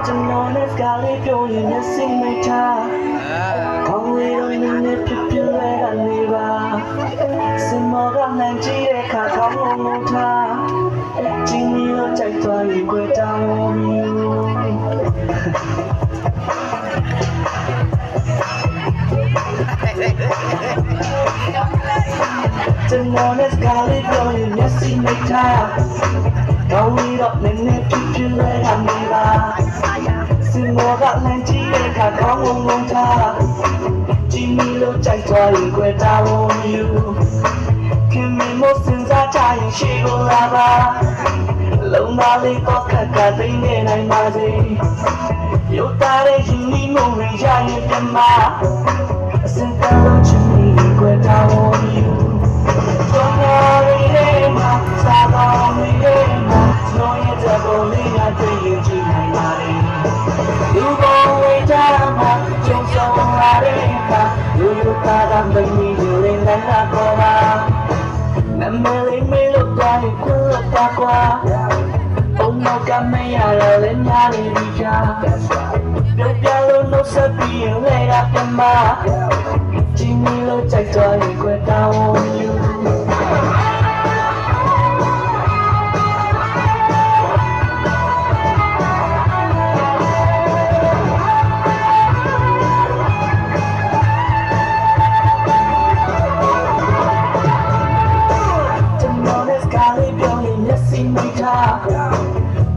ကျွန်တော်နဲ့ကားလေးပြောရင်မျက်စိမိတ်ထားကောင်းလေးတော့နည်းနည်းဖြစ်ဖြစ်လဲကနေပါစင်မောကလမ်းကြည့်တဲ့ခါကောင်းငုံထားကျင်းပြီးတော့ကြိုက်သွားရင်ကြွယ်တောင်းယူကျွန်တော်နဲ့ကားလေးပြောရင်မျက်စိမိတ်ထားကောင်းလေးတော့နည်းနည်းဖြစ်ဖြစ်လဲကနေပါစင်မောကလမ်းကြည့်တဲ့ခါကောင်းငုံထားကျင်းပြီးတော့ကြိုက်သွားရင်ကြွယ်တောင်းယူခင်မမို့စင်စားချရင်ရှိကိုလာပါလုံးသားလေးတော့ခက်ကသိနေနိုင်ပါစေရုပ်သားရဲ့ရှင်ဒီမုံရရရင်ပြမအစင်ကလုံးချင်ပြီးကြွယ်တောင်းယူတော့ရီလေးမှာစားတော်ရီလေးမှာနိုးရတဲ့ပုံလေးကတွေ့ရင်ကြည့်နိုင်ပါလေလူပေါ်ဝေးကြမှာကျုံဆောင်လာတဲ့အခါလူလူသားကမင်းကြီးလူလေးနဲ့တော့ပါနမလေးမေလို့တိုင်းခွတ်တာကွာဘုံတော့ကမရတော့လည်းညာနေပြီချာပြုတ်ပြလို့နှုတ်ဆက်ပြီးရင်လည်းရပြမကျင်းနေလို့ကြိုက်သွားရင်ကြွယ်တောင်းယူ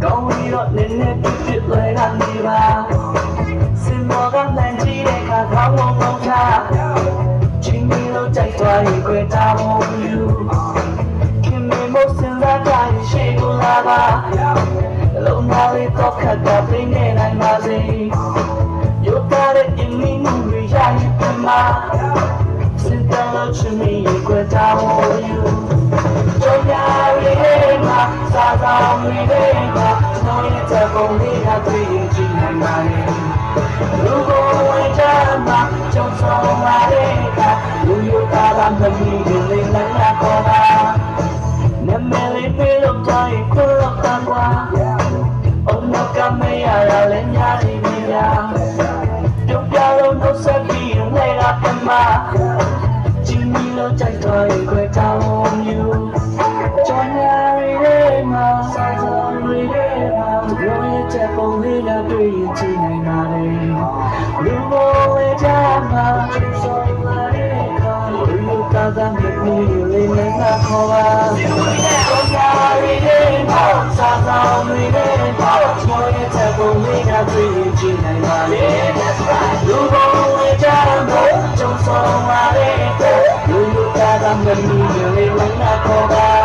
ကောင်းပြီးတော့နည်းနည်းပြစ်လွယ်ကနေပါစင်မောကလမ်းကြည့်တဲ့ခါကောင်းငုံထားချင်းမီလို့ကြိုက်သွားရင်ကြွယ်တောင်းယူခင်မမို့စင်စားတိုင်းရှိကိုလာပါလုံးသားလေးတော့ခက်တာပြင်းနေနိုင်ပါစေရုပ်သားရဲ့အင်းမီမှုရရရင်ပြမစင်တလို့ချင်မီကြွယ်တောင်းယူကြောင်ရည်မှာစားတော်မီလေးမှာနိုးရတဲ့ပုံလေးကတွေ့ရင်ကြည့်နိုင်ပါလေလူကိုဝင်ကြမှာကျုံဆောင်လာတဲ့အခါလူရသားကမမီလေးနဲ့တော့ပါနမလေးပြေလို့တိုင်းခွလို့တန်ကွာအုံနောက်ကမရရလဲညာနေပြီလားပြုံးပြလို့နှုတ်ဆက်ပြီးလည်းကပြမကျင်းပြီးလို့ကြိုက်တော့ရင်ကြွယ်တောင်းယူကြောင်ရည်လေးမှာစားတော်ရီလေးမှာရိုးရတဲ့ပုံလေးကတွေ့ရင်ကြည့်နိုင်ပါလေလူပေါ်ဝေးကြမှာဆုံးလာတဲ့အခါလူသားသားမြတ်ကြီးလေးနဲ့ခေါ်ပါကြောင်ရည်လေးမှာစားတော်ရီလေးမှာရိုးရတဲ့ပုံလေးကတွေ့ရင်ကြည့်နိုင်ပါလေလူပေါ်ဝေးကြမှာဆုံးလာတဲ့အခါလူသားသားမြတ်ကြီးလေးနဲ့ခေါ်ပါ